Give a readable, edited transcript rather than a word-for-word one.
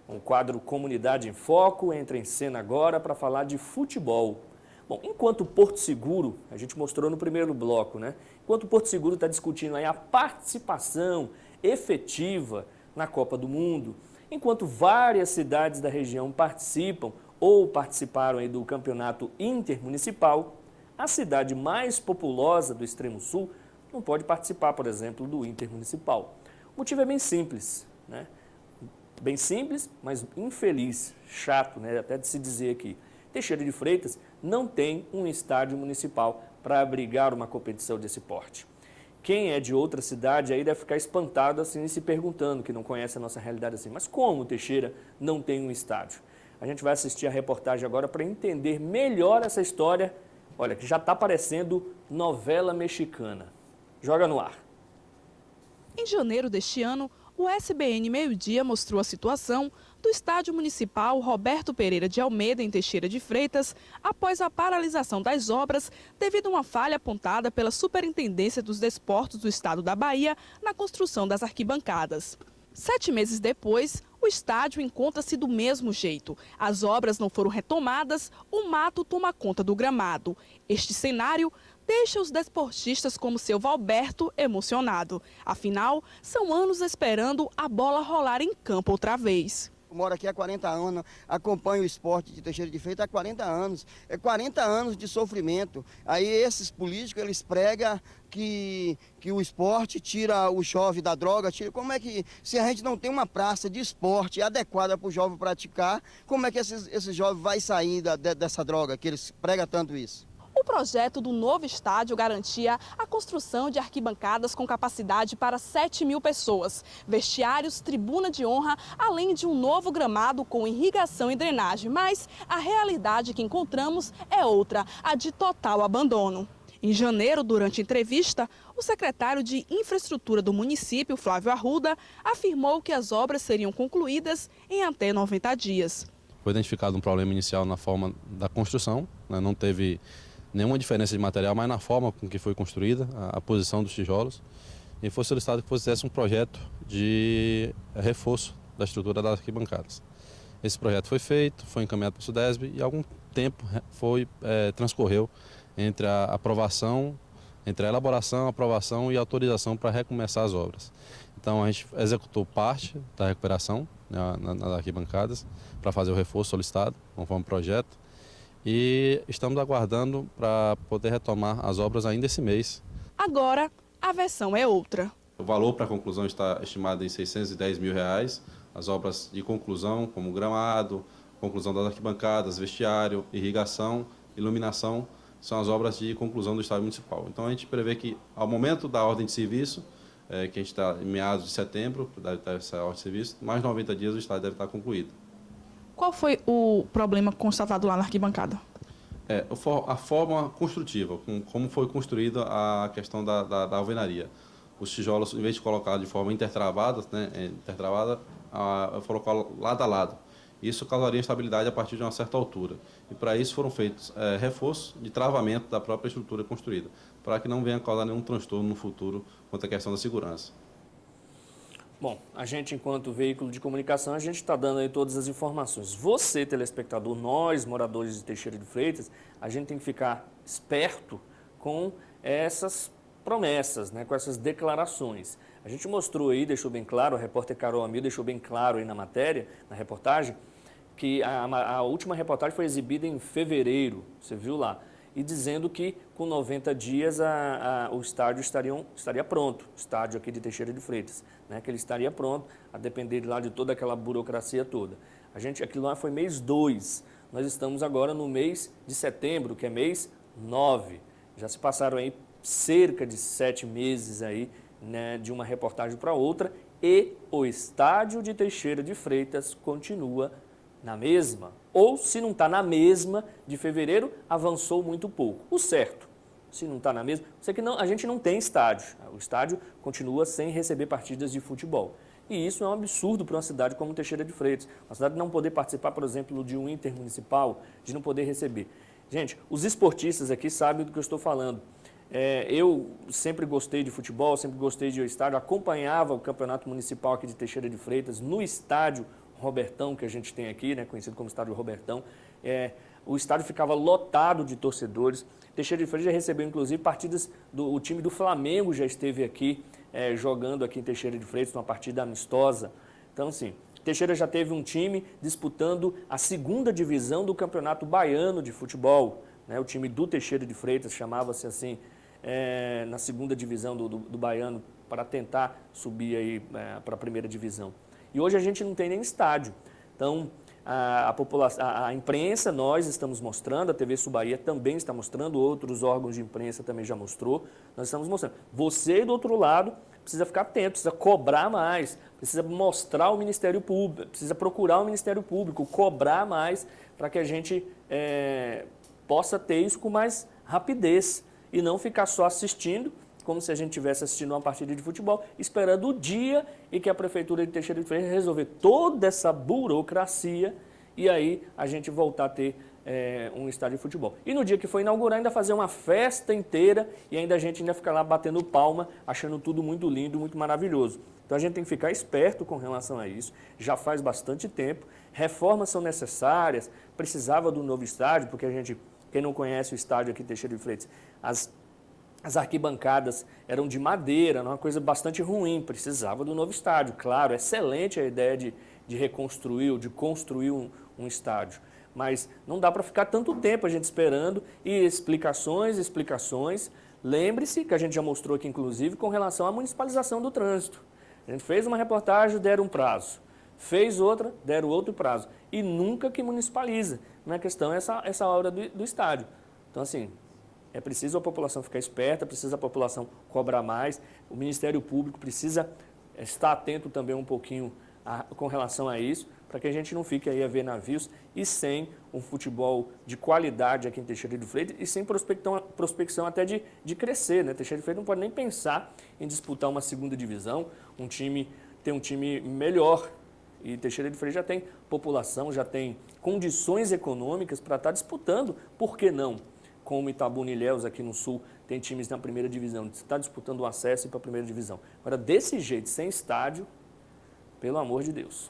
O quadro Comunidade em Foco entra em cena agora para falar de futebol. Bom, enquanto Porto Seguro, a gente mostrou no primeiro bloco, né? Enquanto Porto Seguro está discutindo aí a participação efetiva na Copa do Mundo, enquanto várias cidades da região participam ou participaram aí do campeonato intermunicipal, a cidade mais populosa do extremo sul não pode participar, por exemplo, do intermunicipal. O motivo é bem simples, né? Bem simples, mas infeliz, chato, né? Até de se dizer aqui. Teixeira de Freitas não tem um estádio municipal para abrigar uma competição desse porte. Quem é de outra cidade aí deve ficar espantado assim se perguntando, que não conhece a nossa realidade assim. Mas como Teixeira não tem um estádio? A gente vai assistir a reportagem agora para entender melhor essa história, olha, que já está parecendo novela mexicana. Joga no ar. Em janeiro deste ano, o SBN Meio Dia mostrou a situação do Estádio Municipal Roberto Pereira de Almeida, em Teixeira de Freitas, após a paralisação das obras devido a uma falha apontada pela Superintendência dos Desportos do Estado da Bahia na construção das arquibancadas. 7 meses depois, o estádio encontra-se do mesmo jeito. As obras não foram retomadas, o mato toma conta do gramado. Este cenário deixa os desportistas como seu Valberto emocionado. Afinal, são anos esperando a bola rolar em campo outra vez. Eu moro aqui há 40 anos, acompanho o esporte de Teixeira de Freitas há 40 anos. É 40 anos de sofrimento. Aí esses políticos, eles pregam que o esporte tira o jovem da droga. Como é que, se a gente não tem uma praça de esporte adequada para o jovem praticar, como é que esse jovem vai sair dessa droga, que eles pregam tanto isso? O projeto do novo estádio garantia a construção de arquibancadas com capacidade para 7.000 pessoas, vestiários, tribuna de honra, além de um novo gramado com irrigação e drenagem. Mas a realidade que encontramos é outra, a de total abandono. Em janeiro, durante entrevista, o secretário de Infraestrutura do município, Flávio Arruda, afirmou que as obras seriam concluídas em até 90 dias. Foi identificado um problema inicial na forma da construção, né? Não teve nenhuma diferença de material, mas na forma com que foi construída, a posição dos tijolos. E foi solicitado que fizesse um projeto de reforço da estrutura das arquibancadas. Esse projeto foi feito, foi encaminhado para o SUDESB e algum tempo transcorreu entre a aprovação, entre a elaboração, a aprovação e a autorização para recomeçar as obras. Então a gente executou parte da recuperação, né, nas arquibancadas para fazer o reforço solicitado, conforme o projeto. E estamos aguardando para poder retomar as obras ainda esse mês. Agora, a versão é outra. O valor para a conclusão está estimado em R$610 mil. As obras de conclusão, como gramado, conclusão das arquibancadas, vestiário, irrigação, iluminação, são as obras de conclusão do estádio municipal. Então a gente prevê que, ao momento da ordem de serviço, que a gente está em meados de setembro, deve estar essa ordem de serviço, mais 90 dias o estádio deve estar concluído. Qual foi o problema constatado lá na arquibancada? A forma construtiva, como foi construída a questão da alvenaria. Os tijolos, em vez de colocar de forma intertravada, foram lado a lado. Isso causaria instabilidade a partir de uma certa altura. E para isso foram feitos reforços de travamento da própria estrutura construída, para que não venha causar nenhum transtorno no futuro quanto à questão da segurança. Bom, a gente, enquanto veículo de comunicação, a gente está dando aí todas as informações. Você, telespectador, nós, moradores de Teixeira de Freitas, a gente tem que ficar esperto com essas promessas, né, com essas declarações. A gente mostrou aí, deixou bem claro, a repórter Carol Amil deixou bem claro aí na matéria, na reportagem, que a última reportagem foi exibida em fevereiro, você viu lá, e dizendo que com 90 dias o estádio estaria pronto, o estádio aqui de Teixeira de Freitas, né, que ele estaria pronto, a depender lá de toda aquela burocracia toda. Aquilo lá foi mês 2, nós estamos agora no mês de setembro, que é mês 9. Já se passaram aí cerca de 7 meses aí, né, de uma reportagem para outra, e o estádio de Teixeira de Freitas continua na mesma. Ou, se não está na mesma de fevereiro, avançou muito pouco. O certo, se não está na mesma, a gente não tem estádio. O estádio continua sem receber partidas de futebol. E isso é um absurdo para uma cidade como Teixeira de Freitas. Uma cidade não poder participar, por exemplo, de um intermunicipal, de não poder receber. Gente, os esportistas aqui sabem do que eu estou falando. Eu sempre gostei de futebol, sempre gostei de ir ao estádio, acompanhava o campeonato municipal aqui de Teixeira de Freitas no estádio Robertão, que a gente tem aqui, né, conhecido como estádio Robertão, o estádio ficava lotado de torcedores. Teixeira de Freitas já recebeu, inclusive, partidas o time do Flamengo já esteve aqui, jogando aqui em Teixeira de Freitas, numa partida amistosa. Então, assim, Teixeira já teve um time disputando a 2ª divisão do Campeonato Baiano de Futebol, né? O time do Teixeira de Freitas chamava-se assim, na 2ª divisão do Baiano, para tentar subir aí para a 1ª divisão. E hoje a gente não tem nem estádio. Então, a população, a imprensa, nós estamos mostrando, a TV Subbahia também está mostrando, outros órgãos de imprensa também já mostrou, nós estamos mostrando. Você, do outro lado, precisa ficar atento, precisa cobrar mais, precisa mostrar o Ministério Público, precisa procurar o Ministério Público, cobrar mais para que a gente possa ter isso com mais rapidez e não ficar só assistindo, como se a gente estivesse assistindo uma partida de futebol, esperando o dia em que a Prefeitura de Teixeira de Freitas resolver toda essa burocracia e aí a gente voltar a ter um estádio de futebol. E no dia que for inaugurar, ainda fazer uma festa inteira e ainda a gente ainda fica lá batendo palma, achando tudo muito lindo, muito maravilhoso. Então a gente tem que ficar esperto com relação a isso, já faz bastante tempo, reformas são necessárias, precisava do novo estádio, porque quem não conhece o estádio aqui em Teixeira de Freitas, as arquibancadas eram de madeira, uma coisa bastante ruim, precisava do novo estádio. Claro, excelente a ideia de reconstruir ou de construir um estádio, mas não dá para ficar tanto tempo a gente esperando e explicações. Lembre-se que a gente já mostrou aqui, inclusive, com relação à municipalização do trânsito. A gente fez uma reportagem, deram um prazo, fez outra, deram outro prazo e nunca que municipaliza. Na questão é essa hora do estádio. Então, assim, é preciso a população ficar esperta, precisa a população cobrar mais, o Ministério Público precisa estar atento também um pouquinho com relação a isso, para que a gente não fique aí a ver navios e sem um futebol de qualidade aqui em Teixeira de Freitas e sem prospecção até de crescer, né? Teixeira de Freitas não pode nem pensar em disputar uma 2ª divisão, ter um time melhor. E Teixeira de Freitas já tem população, já tem condições econômicas para estar disputando, por que não? Como Itabuna e Ilhéus aqui no sul, tem times na 1ª divisão, está disputando o acesso para a 1ª divisão. Agora, desse jeito, sem estádio, pelo amor de Deus.